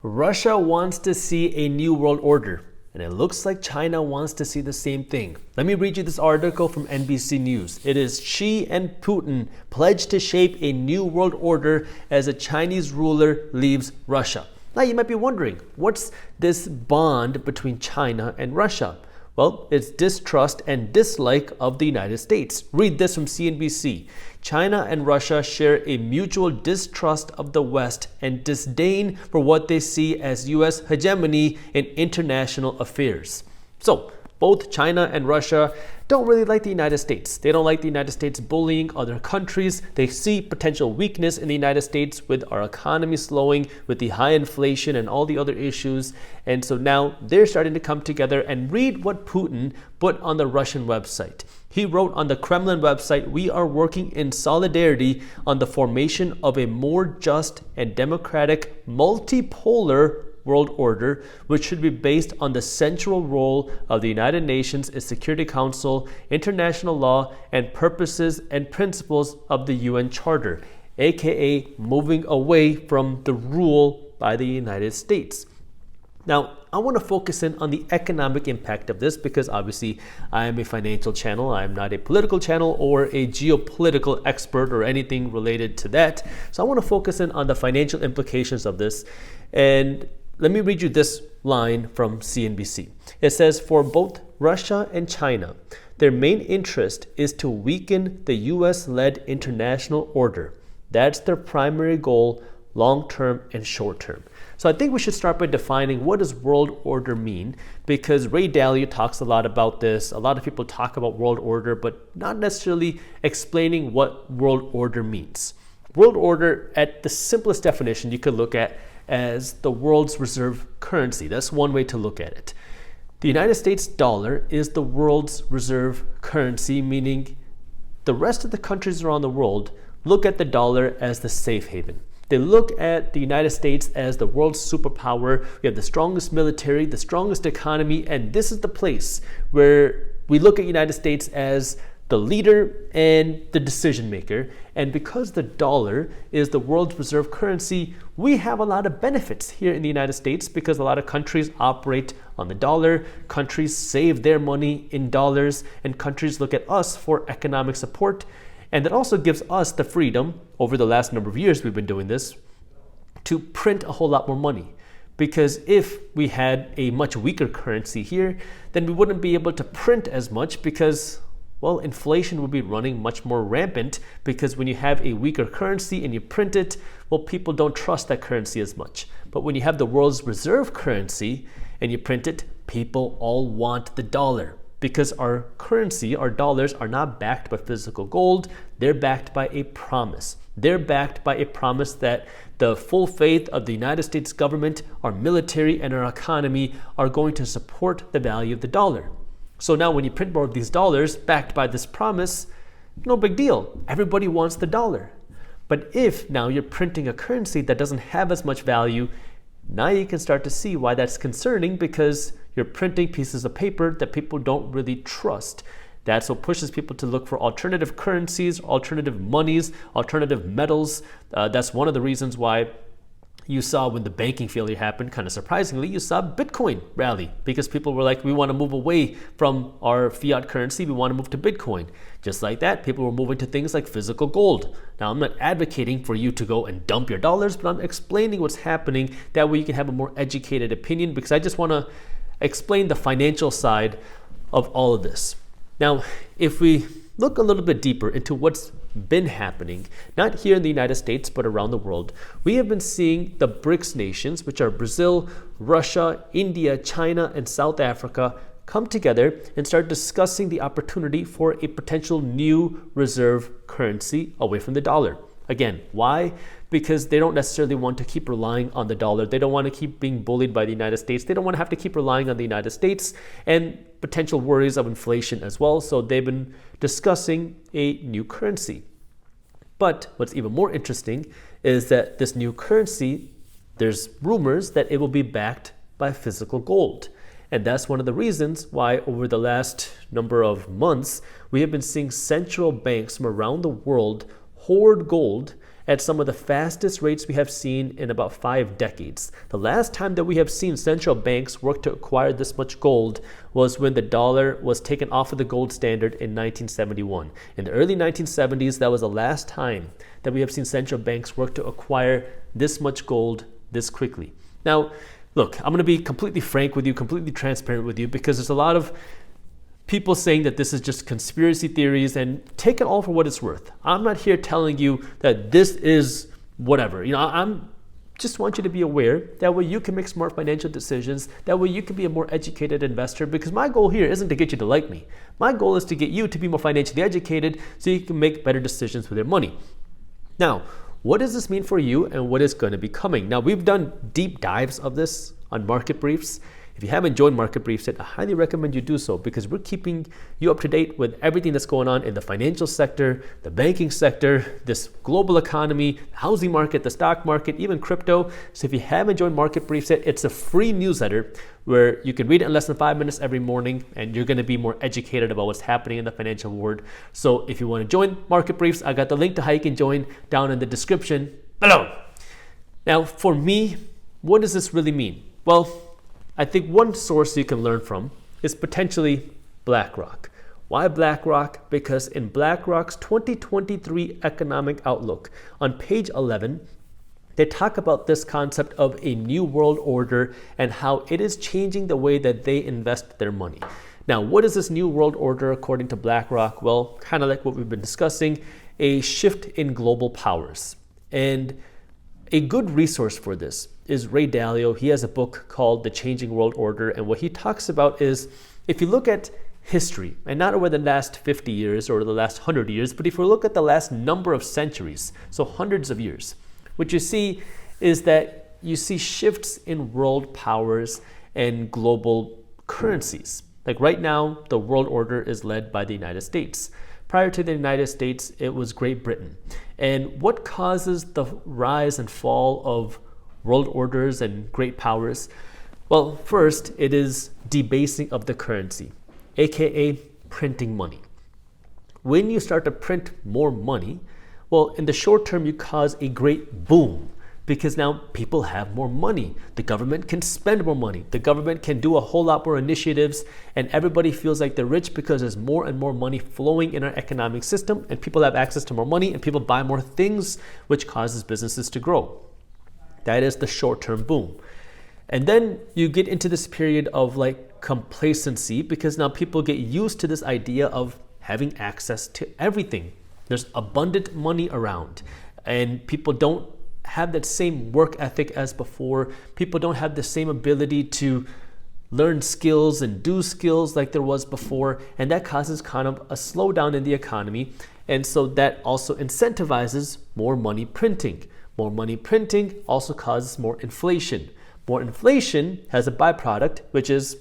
Russia wants to see a new world order, and it looks like China wants to see the same thing. Let me read you this article from NBC News. It is Xi and Putin pledge to shape a new world order as a Chinese ruler leaves Russia. Now you might be wondering, what's this bond between China and Russia? Well, it's distrust and dislike of the United States. Read this from CNBC. China and Russia share a mutual distrust of the West and disdain for what they see as U.S. hegemony in international affairs. So, both China and Russia don't really like the United States. They don't like the United States bullying other countries. They see potential weakness in the United States with our economy slowing, with the high inflation and all the other issues. And so now they're starting to come together. And read what Putin put on the Russian website. He wrote on the Kremlin website, "We are working in solidarity on the formation of a more just and democratic, multipolar world order, which should be based on the central role of the United Nations, its Security Council, international law, and purposes and principles of the UN Charter," aka moving away from the rule by the United States. Now, I want to focus in on the economic impact of this because obviously I am a financial channel. I am not a political channel or a geopolitical expert or anything related to that. So I want to focus in on the financial implications of this. And let me read you this line from CNBC. It says, "For both Russia and China, their main interest is to weaken the US-led international order. That's their primary goal, long-term and short-term." So I think we should start by defining what does world order mean, because Ray Dalio talks a lot about this. A lot of people talk about world order, but not necessarily explaining what world order means. World order, at the simplest definition, you could look at as the world's reserve currency. That's one way to look at it. The United States dollar is the world's reserve currency, meaning the rest of the countries around the world look at the dollar as the safe haven. They look at the United States as the world's superpower. We have the strongest military, the strongest economy, and this is the place where we look at the United States as the leader and the decision maker. And because the dollar is the world's reserve currency, we have a lot of benefits here in the United States because a lot of countries operate on the dollar. Countries save their money in dollars, and countries look at us for economic support. And that also gives us the freedom, over the last number of years we've been doing this, to print a whole lot more money. Because if we had a much weaker currency here, then we wouldn't be able to print as much because, well, inflation would be running much more rampant, because when you have a weaker currency and you print it, well, people don't trust that currency as much. But when you have the world's reserve currency and you print it, people all want the dollar. Because our currency, our dollars, are not backed by physical gold. They're backed by a promise. They're backed by a promise that the full faith of the United States government, our military, and our economy are going to support the value of the dollar. So now when you print more of these dollars backed by this promise, no big deal. Everybody wants the dollar. But if now you're printing a currency that doesn't have as much value, now you can start to see why that's concerning, because you're printing pieces of paper that people don't really trust. That's what pushes people to look for alternative currencies, alternative monies, alternative metals. That's one of the reasons why you saw when the banking failure happened, kind of surprisingly, you saw Bitcoin rally, because people were like, we want to move away from our fiat currency, we want to move to Bitcoin. Just like that, people were moving to things like physical gold. Now, I'm not advocating for you to go and dump your dollars, but I'm explaining what's happening. That way you can have a more educated opinion, because I just want to explain the financial side of all of this. Now, if we look a little bit deeper into what's been happening, not here in the United States, but around the world, we have been seeing the BRICS nations, which are Brazil, Russia, India, China, and South Africa, come together and start discussing the opportunity for a potential new reserve currency away from the dollar. Again, why? Because they don't necessarily want to keep relying on the dollar. They don't want to keep being bullied by the United States. They don't want to have to keep relying on the United States, and potential worries of inflation as well. So they've been discussing a new currency. But what's even more interesting is that this new currency, there's rumors that it will be backed by physical gold. And that's one of the reasons why over the last number of months, we have been seeing central banks from around the world hoard gold at some of the fastest rates we have seen in about 5 decades. The last time that we have seen central banks work to acquire this much gold was when the dollar was taken off of the gold standard in 1971. In the early 1970s, that was the last time that we have seen central banks work to acquire this much gold this quickly. Now, look, I'm going to be completely frank with you, completely transparent with you, because there's a lot of people saying that this is just conspiracy theories, and take it all for what it's worth. I'm not here telling you that this is whatever. I'm just want you to be aware. That way you can make smart financial decisions. That way you can be a more educated investor, because my goal here isn't to get you to like me. My goal is to get you to be more financially educated so you can make better decisions with your money. Now, what does this mean for you, and what is going to be coming? Now, we've done deep dives of this on market briefs. If you haven't joined market briefs yet, I highly recommend you do so, because we're keeping you up to date with everything that's going on in the financial sector, the banking sector, this global economy, the housing market, the stock market, even crypto. So if you haven't joined market briefs yet, it's a free newsletter where you can read it in less than 5 minutes every morning, and you're going to be more educated about what's happening in the financial world. So if you want to join market briefs, I got the link to how you can join down in the description below. Now, for me, what does this really mean? Well, I think one source you can learn from is potentially BlackRock. Why BlackRock? Because in BlackRock's 2023 economic outlook on page 11, they talk about this concept of a new world order and how it is changing the way that they invest their money. Now, what is this new world order according to BlackRock? Well, kind of like what we've been discussing, a shift in global powers. And a good resource for this is Ray Dalio. He has a book called The Changing World Order, and what he talks about is, if you look at history, and not over the last 50 years or the last 100 years, but if you look at the last number of centuries, so hundreds of years, what you see is that you see shifts in world powers and global currencies. Like right now, the world order is led by the United States. Prior to the United States, it was Great Britain. And what causes the rise and fall of world orders and great powers? Well, first, it is debasing of the currency, aka printing money. When you start to print more money, well, in the short term, you cause a great boom, because now people have more money. The government can spend more money. The government can do a whole lot more initiatives, and everybody feels like they're rich because there's more and more money flowing in our economic system, and people have access to more money, and people buy more things, which causes businesses to grow. That is the short-term boom. And then you get into this period of like complacency, because now people get used to this idea of having access to everything. There's abundant money around, and people don't have that same work ethic as before. People don't have the same ability to learn skills and do skills like there was before, and that causes kind of a slowdown in the economy. And so that also incentivizes more money printing. More money printing also causes more inflation. More inflation has a byproduct, which is,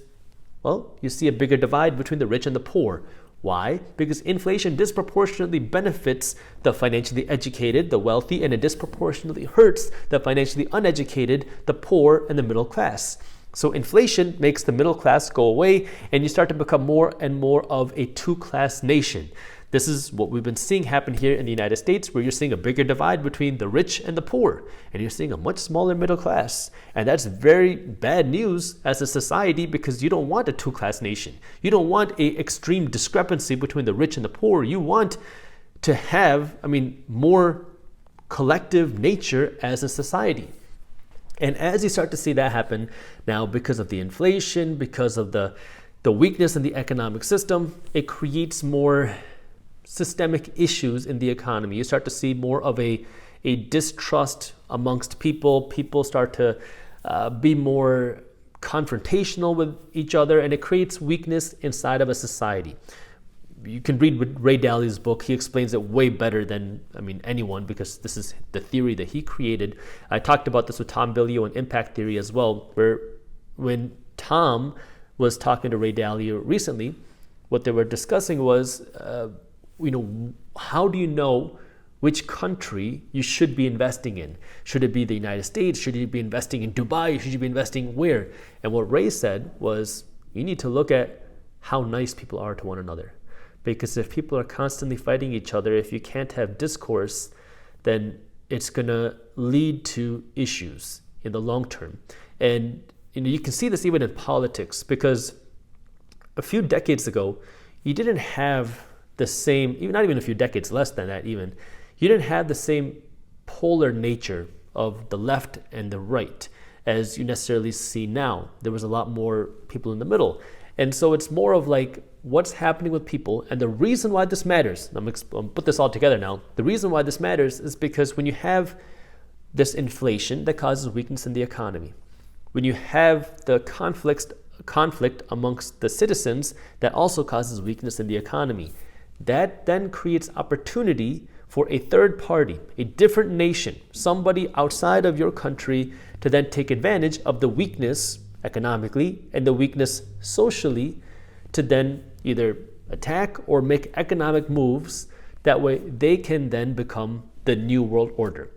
well, you see a bigger divide between the rich and the poor. Why? Because inflation disproportionately benefits the financially educated, the wealthy, and it disproportionately hurts the financially uneducated, the poor, and the middle class. So inflation makes the middle class go away, and you start to become more and more of a two-class nation. This is what we've been seeing happen here in the United States, where you're seeing a bigger divide between the rich and the poor, and you're seeing a much smaller middle class. And that's very bad news as a society, because you don't want a two-class nation. You don't want an extreme discrepancy between the rich and the poor. You want to have, more collective nature as a society. And as you start to see that happen now, because of the inflation, because of the weakness in the economic system, it creates more systemic issues in the economy. You start to see more of a distrust amongst people. People start to be more confrontational with each other, and it creates weakness inside of a society. You can read Ray Dalio's book. He explains it way better than anyone, because this is the theory that he created. I talked about this with Tom Billio and Impact Theory as well, where when Tom was talking to Ray Dalio recently, what they were discussing was how do you know which country you should be investing in? Should it be the United States? Should you be investing in Dubai? Should you be investing where? And what Ray said was, you need to look at how nice people are to one another. Because if people are constantly fighting each other, if you can't have discourse, then it's going to lead to issues in the long term. And you can see this even in politics, because a few decades ago, you didn't have the same, not even a few decades, less than that even, you didn't have the same polar nature of the left and the right as you necessarily see now. There was a lot more people in the middle. And so it's more of like what's happening with people. And the reason why this matters, I'm going to put this all together now. The reason why this matters is because when you have this inflation that causes weakness in the economy, when you have the conflict amongst the citizens that also causes weakness in the economy, that then creates opportunity for a third party, a different nation, somebody outside of your country to then take advantage of the weakness economically and the weakness socially to then either attack or make economic moves. That way they can then become the new world order.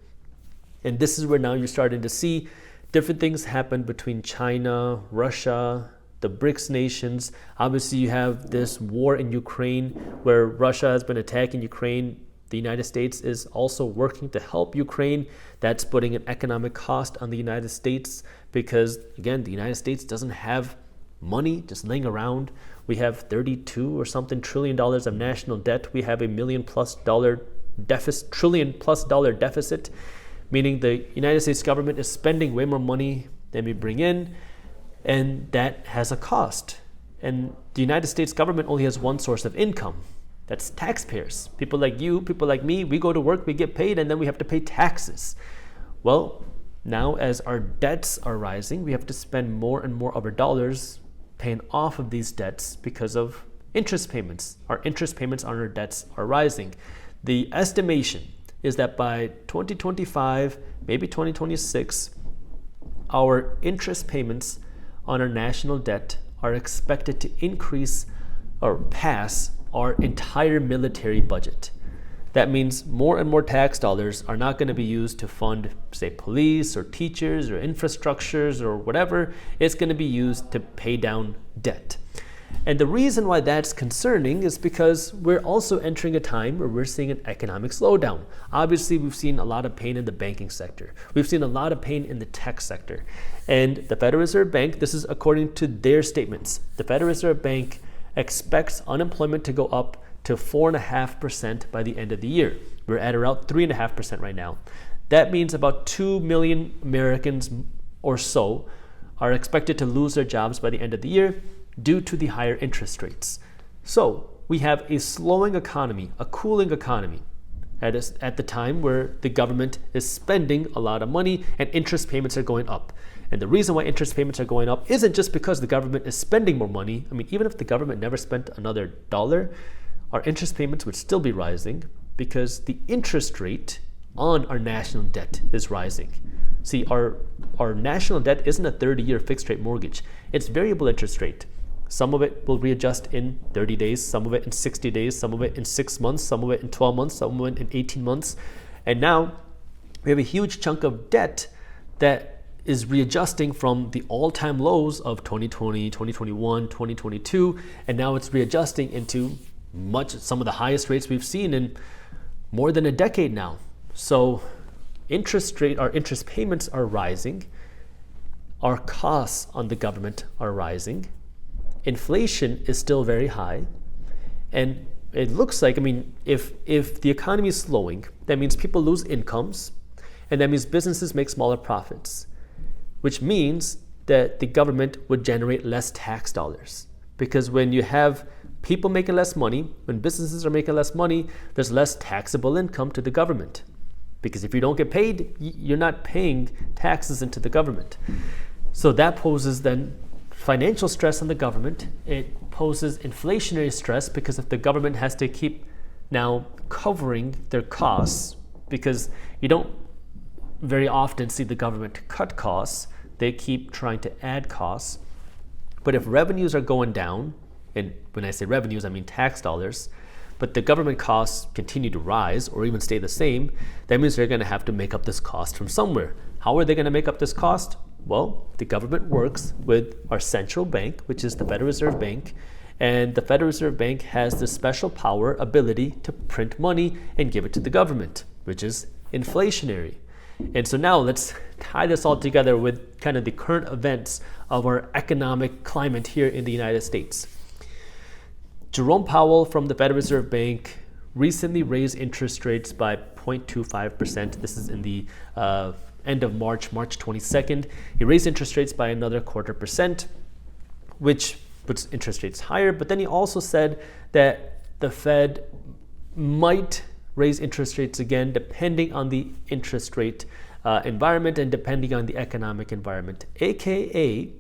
And this is where now you're starting to see different things happen between China, Russia, the BRICS nations. Obviously, you have this war in Ukraine where Russia has been attacking Ukraine. The United States is also working to help Ukraine. That's putting an economic cost on the United States because, again, the United States doesn't have money just laying around. We have 32 or something trillion dollars of national debt. We have $1 trillion plus dollar deficit, meaning the United States government is spending way more money than we bring in, and that has a cost. And the United States government only has one source of income. That's taxpayers. People like you, people like me, we go to work, we get paid, and then we have to pay taxes. Well, now as our debts are rising, we have to spend more and more of our dollars paying off of these debts because of interest payments. Our interest payments on our debts are rising. The estimation is that by 2025, maybe 2026, our interest payments on our national debt are expected to increase or pass our entire military budget. That means more and more tax dollars are not going to be used to fund, say, police or teachers or infrastructures or whatever. It's going to be used to pay down debt. And the reason why that's concerning is because we're also entering a time where we're seeing an economic slowdown. Obviously, we've seen a lot of pain in the banking sector. We've seen a lot of pain in the tech sector. And the Federal Reserve Bank, this is according to their statements, the Federal Reserve Bank expects unemployment to go up to 4.5% by the end of the year. We're at around 3.5% right now. That means about 2 million Americans or so are expected to lose their jobs by the end of the year due to the higher interest rates. So we have a slowing economy, a cooling economy at the time where the government is spending a lot of money and interest payments are going up. And the reason why interest payments are going up isn't just because the government is spending more money. I mean, even if the government never spent another dollar, our interest payments would still be rising because the interest rate on our national debt is rising. See, our national debt isn't a 30-year fixed rate mortgage. It's variable interest rate. Some of it will readjust in 30 days, some of it in 60 days, some of it in 6 months, some of it in 12 months, some of it in 18 months. And now we have a huge chunk of debt that is readjusting from the all-time lows of 2020, 2021, 2022, and now it's readjusting into some of the highest rates we've seen in more than a decade now. So our interest payments are rising, our costs on the government are rising, inflation is still very high, and it looks like, I mean, if the economy is slowing, that means people lose incomes, and that means businesses make smaller profits, which means that the government would generate less tax dollars. Because when you have people making less money, when businesses are making less money, there's less taxable income to the government. Because if you don't get paid, you're not paying taxes into the government. So that poses then financial stress on the government. It poses inflationary stress because if the government has to keep now covering their costs, because you don't very often see the government cut costs, they keep trying to add costs. But if revenues are going down, and when I say revenues, I mean tax dollars, but the government costs continue to rise or even stay the same, that means they're going to have to make up this cost from somewhere. How are they going to make up this cost? Well, the government works with our central bank, which is the Federal Reserve Bank, and the Federal Reserve Bank has this special power ability to print money and give it to the government, which is inflationary. And so now let's tie this all together with kind of the current events of our economic climate here in the United States. Jerome Powell from the Federal Reserve Bank recently raised interest rates by 0.25%. This is in the end of March 22nd. He raised interest rates by another 0.25%, which puts interest rates higher. But then he also said that the Fed might raise interest rates again depending on the interest rate environment and depending on the economic environment, aka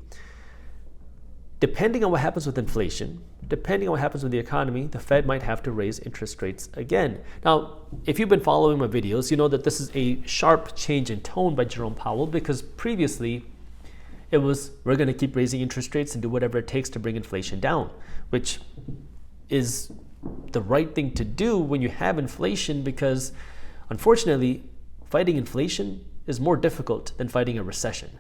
depending on what happens with inflation, depending on what happens with the economy, the Fed might have to raise interest rates again. Now, if you've been following my videos, you know that this is a sharp change in tone by Jerome Powell, because previously it was, we're going to keep raising interest rates and do whatever it takes to bring inflation down, which is the right thing to do when you have inflation, because unfortunately, fighting inflation is more difficult than fighting a recession.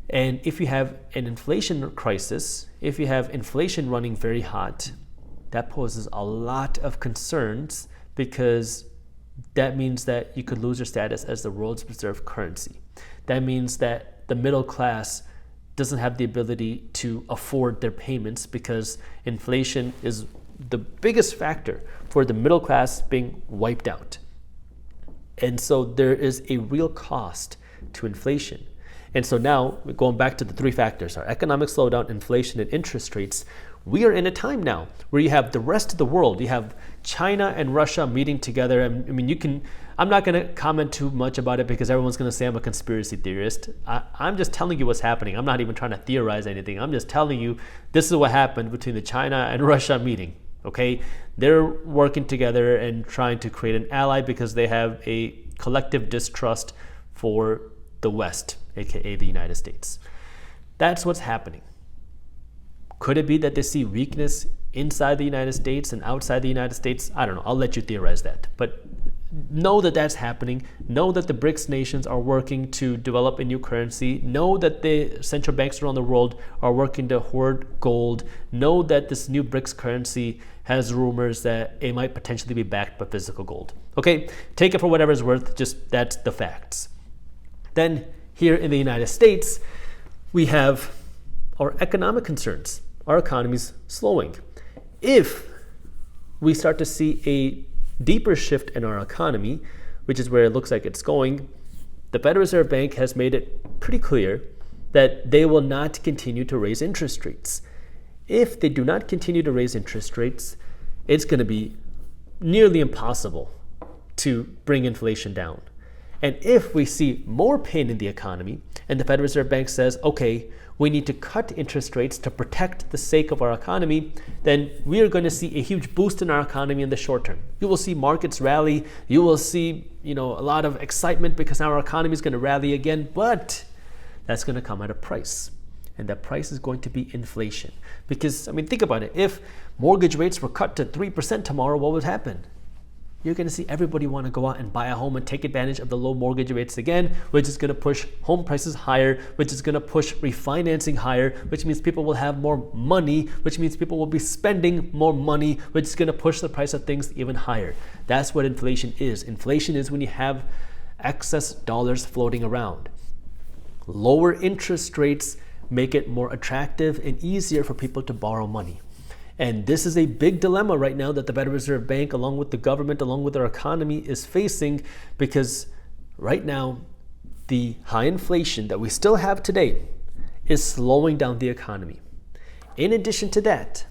And if you have an inflation crisis, if you have inflation running very hot, that poses a lot of concerns, because that means that you could lose your status as the world's reserve currency. That means that the middle class doesn't have the ability to afford their payments, because inflation is the biggest factor for the middle class being wiped out. And so there is a real cost to inflation. And so now, going back to the three factors, our economic slowdown, inflation, and interest rates, we are in a time now where you have the rest of the world. You have China and Russia meeting together. I mean, I'm not going to comment too much about it, because everyone's going to say I'm a conspiracy theorist. I'm just telling you what's happening. I'm not even trying to theorize anything. I'm just telling you this is what happened between the China and Russia meeting. Okay, they're working together and trying to create an ally because they have a collective distrust for the West, aka the United States. That's what's happening. Could it be that they see weakness inside the United States and outside the United States? I don't know. I'll let you theorize that. But know that that's happening. Know that the BRICS nations are working to develop a new currency. Know that the central banks around the world are working to hoard gold. Know that this new BRICS currency has rumors that it might potentially be backed by physical gold. Okay, take it for whatever it's worth. Just that's the facts. Then here in the United States, we have our economic concerns. Our economy's slowing. If we start to see a deeper shift in our economy, which is where it looks like it's going, the Federal Reserve Bank has made it pretty clear that they will not continue to raise interest rates. If they do not continue to raise interest rates, it's going to be nearly impossible to bring inflation down. And if we see more pain in the economy, and the Federal Reserve Bank says, okay, we need to cut interest rates to protect the sake of our economy, then we are going to see a huge boost in our economy in the short term. You will see markets rally. You will see, a lot of excitement because our economy is going to rally again, but that's going to come at a price. And that price is going to be inflation. Because, think about it. If mortgage rates were cut to 3% tomorrow, what would happen? You're going to see everybody want to go out and buy a home and take advantage of the low mortgage rates again, which is going to push home prices higher, which is going to push refinancing higher, which means people will have more money, which means people will be spending more money, which is going to push the price of things even higher. That's what inflation is. Inflation is when you have excess dollars floating around. Lower interest rates make it more attractive and easier for people to borrow money. And this is a big dilemma right now that the Federal Reserve Bank, along with the government, along with our economy, is facing, because right now, the high inflation that we still have today is slowing down the economy. In addition to that,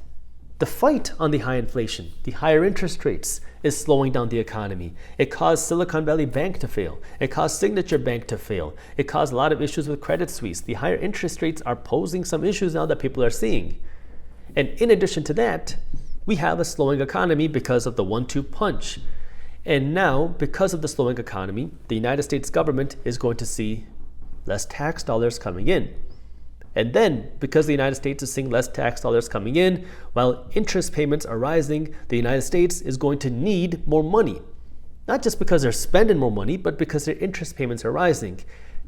the fight on the high inflation, the higher interest rates, is slowing down the economy. It caused Silicon Valley Bank to fail. It caused Signature Bank to fail. It caused a lot of issues with Credit Suisse. The higher interest rates are posing some issues now that people are seeing. And in addition to that, we have a slowing economy because of the 1-2 punch. And now, because of the slowing economy, the United States government is going to see less tax dollars coming in. And then, because the United States is seeing less tax dollars coming in, while interest payments are rising, the United States is going to need more money. Not just because they're spending more money, but because their interest payments are rising.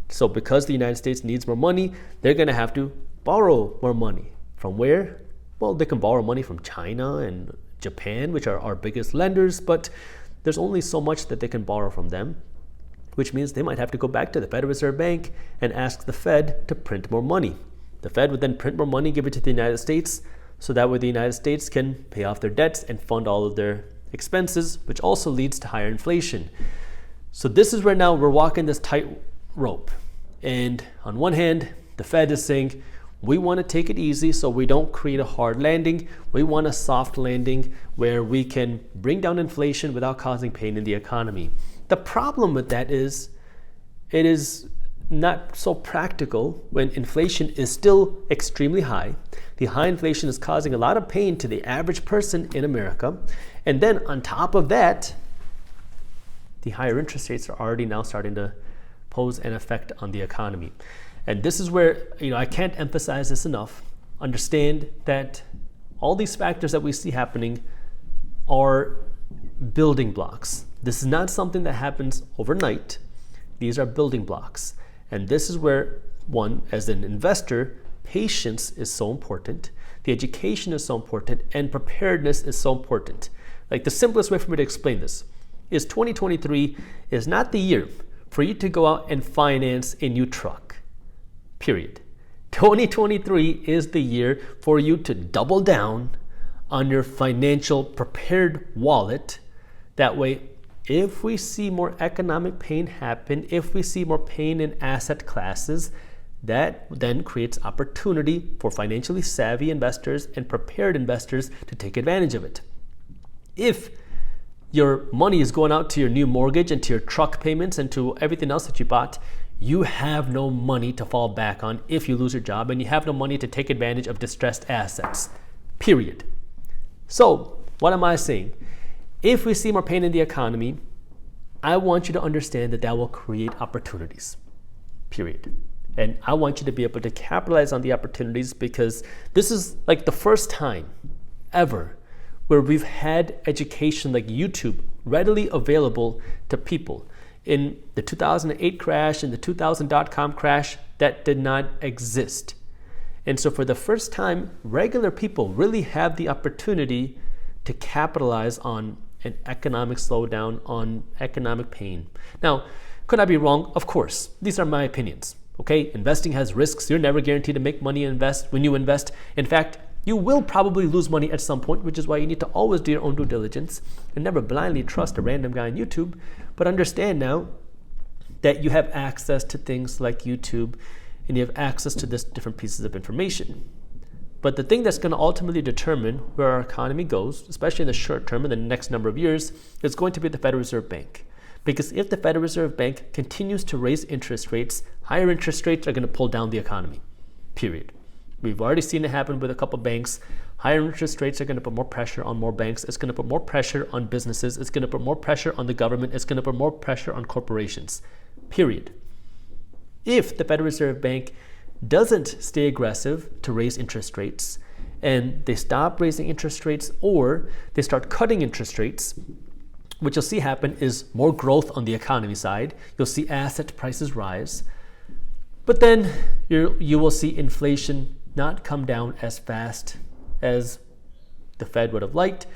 So because the United States needs more money, they're going to have to borrow more money. From where? Well, they can borrow money from China and Japan, which are our biggest lenders, but there's only so much that they can borrow from them. which means they might have to go back to the Federal Reserve Bank and ask the Fed to print more money. The Fed would then print more money, give it to the United States, so that way the United States can pay off their debts and fund all of their expenses, which also leads to higher inflation. So this is where now we're walking this tight rope. And on one hand, the Fed is saying, we want to take it easy so we don't create a hard landing. We want a soft landing where we can bring down inflation without causing pain in the economy. The problem with that is it is not so practical when inflation is still extremely high. The high inflation is causing a lot of pain to the average person in America. And then on top of that, the higher interest rates are already now starting to pose an effect on the economy. And this is where, I can't emphasize this enough. Understand that all these factors that we see happening are building blocks. This is not something that happens overnight. These are building blocks. And this is where, one, as an investor, patience is so important. The education is so important, and preparedness is so important. Like, the simplest way for me to explain this is 2023 is not the year for you to go out and finance a new truck, period. 2023 is the year for you to double down on your financial prepared wallet. That way, if we see more economic pain happen, if we see more pain in asset classes, that then creates opportunity for financially savvy investors and prepared investors to take advantage of it. If your money is going out to your new mortgage and to your truck payments and to everything else that you bought, you have no money to fall back on if you lose your job, and you have no money to take advantage of distressed assets, period. So what am I saying? If we see more pain in the economy, I want you to understand that will create opportunities, period. And I want you to be able to capitalize on the opportunities, because this is like the first time ever where we've had education like YouTube readily available to people. In the 2008 crash and the 2000 .com crash, that did not exist. And so for the first time, regular people really have the opportunity to capitalize on an economic slowdown, on economic pain. Now, could I be wrong? Of course. These are my opinions. Okay, investing has risks. You're never guaranteed to make money when you invest. In fact, you will probably lose money at some point, which is why you need to always do your own due diligence and never blindly trust a random guy on YouTube. But understand now that you have access to things like YouTube, and you have access to this different pieces of information. But the thing that's going to ultimately determine where our economy goes, especially in the short term, in the next number of years, is going to be the Federal Reserve Bank. Because if the Federal Reserve Bank continues to raise interest rates, higher interest rates are going to pull down the economy, period. We've already seen it happen with a couple banks. Higher interest rates are going to put more pressure on more banks. It's going to put more pressure on businesses. It's going to put more pressure on the government. It's going to put more pressure on corporations, period. If the Federal Reserve Bank doesn't stay aggressive to raise interest rates, and they stop raising interest rates, or they start cutting interest rates, what you'll see happen is more growth on the economy side. You'll see asset prices rise, but then you will see inflation not come down as fast as the Fed would have liked,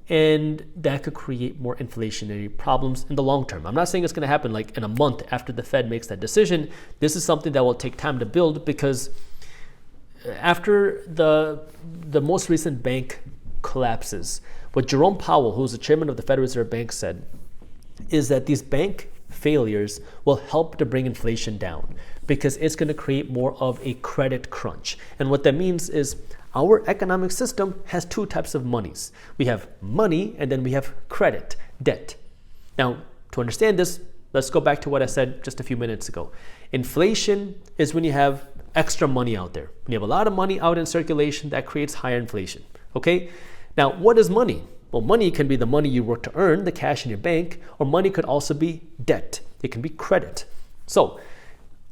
and that could create more inflationary problems in the long term. I'm not saying it's going to happen like in a month after the Fed makes that decision. This is something that will take time to build, because after the most recent bank collapses, what Jerome Powell, who's the chairman of the Federal Reserve Bank, said is that these bank failures will help to bring inflation down, because it's going to create more of a credit crunch. And what that means is our economic system has two types of monies. We have money, and then we have credit, debt. Now, to understand this, let's go back to what I said just a few minutes ago. Inflation is when you have extra money out there. When you have a lot of money out in circulation, that creates higher inflation. Okay? Now, what is money? Well, money can be the money you work to earn, the cash in your bank, or money could also be debt. It can be credit. So,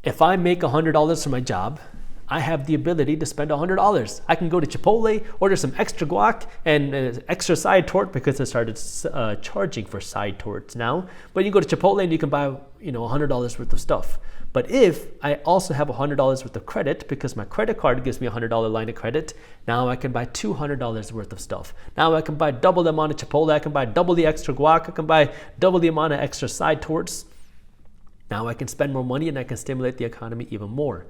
if I make $100 for my job, I have the ability to spend $100. I can go to Chipotle, order some extra guac and extra side torte, because they started charging for side tortes now. But you can go to Chipotle and you can buy $100 worth of stuff. But if I also have $100 worth of credit, because my credit card gives me a $100 line of credit, now I can buy $200 worth of stuff. Now I can buy double the amount of Chipotle. I can buy double the extra guac. I can buy double the amount of extra side tortes. Now I can spend more money and I can stimulate the economy even more.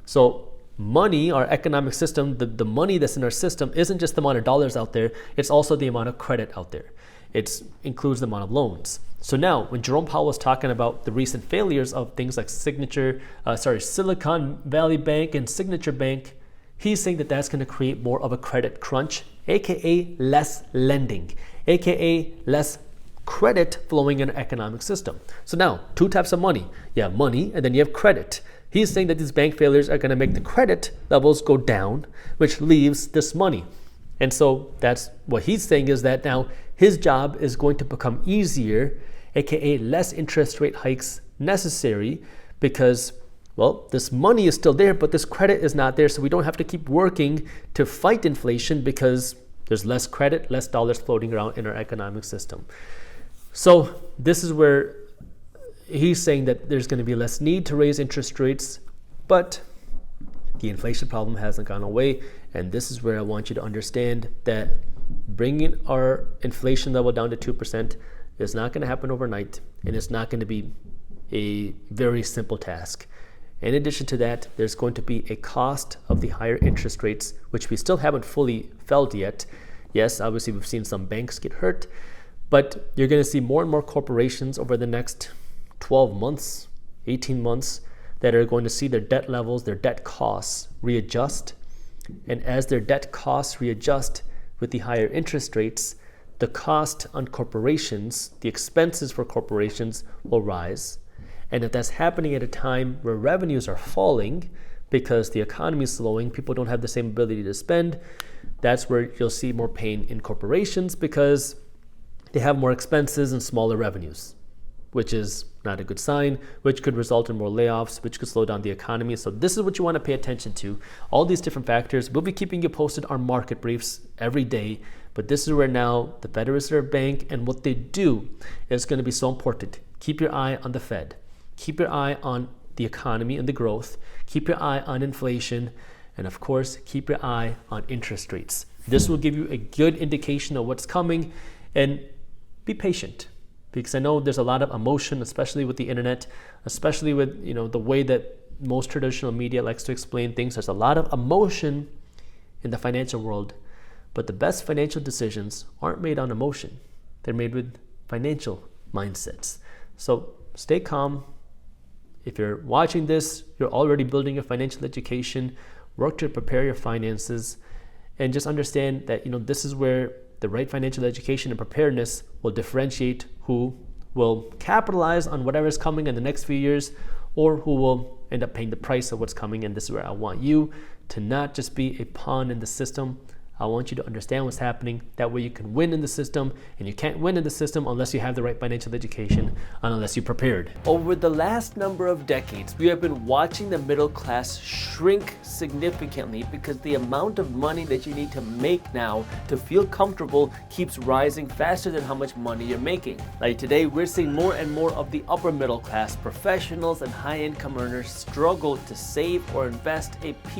So money, our economic system, the money that's in our system isn't just the amount of dollars out there, it's also the amount of credit out there. It includes the amount of loans. So now when Jerome Powell was talking about the recent failures of things like Silicon Valley Bank and Signature Bank, he's saying that that's going to create more of a credit crunch, aka less lending, aka less credit flowing in an economic system. So now, two types of money. You have money and then you have credit. He's saying that these bank failures are going to make the credit levels go down, which leaves this money. And so that's what he's saying, is that now his job is going to become easier, aka less interest rate hikes necessary, because, well, this money is still there, but this credit is not there. So we don't have to keep working to fight inflation because there's less credit, less dollars floating around in our economic system. So this is where he's saying that there's going to be less need to raise interest rates, but the inflation problem hasn't gone away. And this is where I want you to understand that bringing our inflation level down to 2% is not going to happen overnight, and it's not going to be a very simple task. In addition to that, there's going to be a cost of the higher interest rates, which we still haven't fully felt yet. Yes, obviously we've seen some banks get hurt, but you're going to see more and more corporations over the next 12 months, 18 months, that are going to see their debt levels, their debt costs readjust. And as their debt costs readjust with the higher interest rates, the cost on corporations, the expenses for corporations will rise. And if that's happening at a time where revenues are falling because the economy is slowing, people don't have the same ability to spend, that's where you'll see more pain in corporations because they have more expenses and smaller revenues, which is not a good sign, which could result in more layoffs, which could slow down the economy. So this is what you want to pay attention to. All these different factors. We'll be keeping you posted on market briefs every day, but this is where now the Federal Reserve Bank and what they do is going to be so important. Keep your eye on the Fed. Keep your eye on the economy and the growth. Keep your eye on inflation. And of course, keep your eye on interest rates. This will give you a good indication of what's coming, and be patient, because I know there's a lot of emotion, especially with the internet, especially with the way that most traditional media likes to explain things. There's a lot of emotion in the financial world, but the best financial decisions aren't made on emotion. They're made with financial mindsets. So stay calm. If you're watching this, you're already building your financial education. Work to prepare your finances, and just understand that this is where the right financial education and preparedness will differentiate who will capitalize on whatever is coming in the next few years, or who will end up paying the price of what's coming. And this is where I want you to not just be a pawn in the system. I want you to understand what's happening. That way you can win in the system, and you can't win in the system unless you have the right financial education and unless you're prepared. Over the last number of decades, we have been watching the middle class shrink significantly because the amount of money that you need to make now to feel comfortable keeps rising faster than how much money you're making. Like today, we're seeing more and more of the upper middle class professionals and high income earners struggle to save or invest a piece